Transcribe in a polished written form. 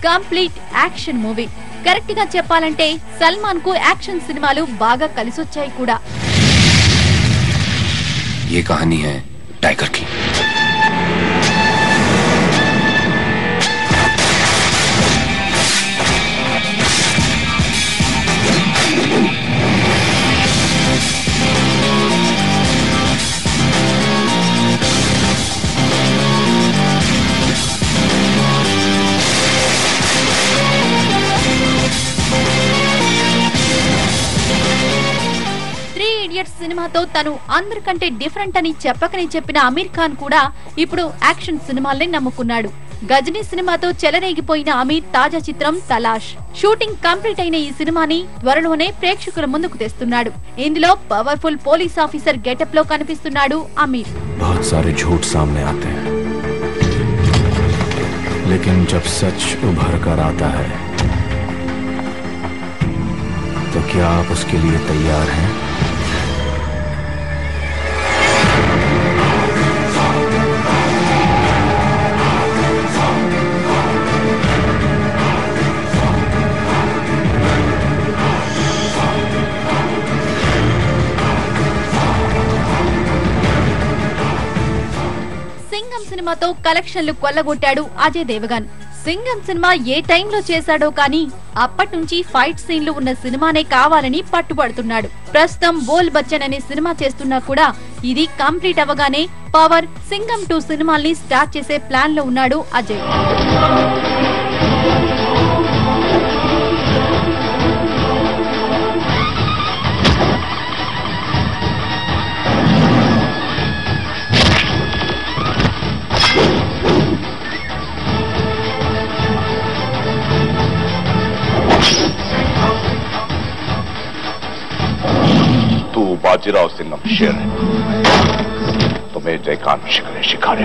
Complete action movie. Correct గా చెప్పాలంటే సల్మాన్ కు యాక్షన్ సినిమాలు బాగా కలిసొచ్చాయి కూడా. ये कहानी है टाइगर की. సినిమాతో తను అందరికంటే డిఫరెంట్ అని చెప్పకనే చెప్పిన అమీర్ ఖాన్ కూడా ఇప్పుడు యాక్షన్ సినిమాల్ని నమ్ముకున్నాడు. గజనీ సినిమాతో చెలరేగిపోయిన అమీర్ తాజా చిత్రం తలాష్ షూటింగ్ కంప్లీట్ అయిన ఈ సినిమాని త్వరలోనే ప్రేక్షకుల ముందుకు తెస్తున్నాడు. ఇందులో పవర్ఫుల్ పోలీస్ ఆఫీసర్ గెటప్ లో కనిపిస్తున్నాడు అమీర్. बहुत सारे झूठ सामने आते हैं, लेकिन जब सच उभर कर आता है तो क्या आप उसके लिए तैयार हैं? సింగం సినిమాతో కలెక్షన్లు కొల్లగొట్టాడు అజయ్ దేవగన్. సింగం సినిమా ఏ టైంలో చేశాడో కానీ అప్పటి నుంచి ఫైట్ సీన్లు ఉన్న సినిమానే కావాలని పట్టుబడుతున్నాడు. ప్రస్తుతం బోల్ బచ్చన్ అనే సినిమా చేస్తున్నా కూడా ఇది కంప్లీట్ అవగానే పవర్, సింగం 2 సినిమాల్ని స్టార్ట్ చేసే ప్లాన్ లో ఉన్నాడు అజయ్. बाजीराव सिंघम शेर है, तुम्हें जयकांत शिकारे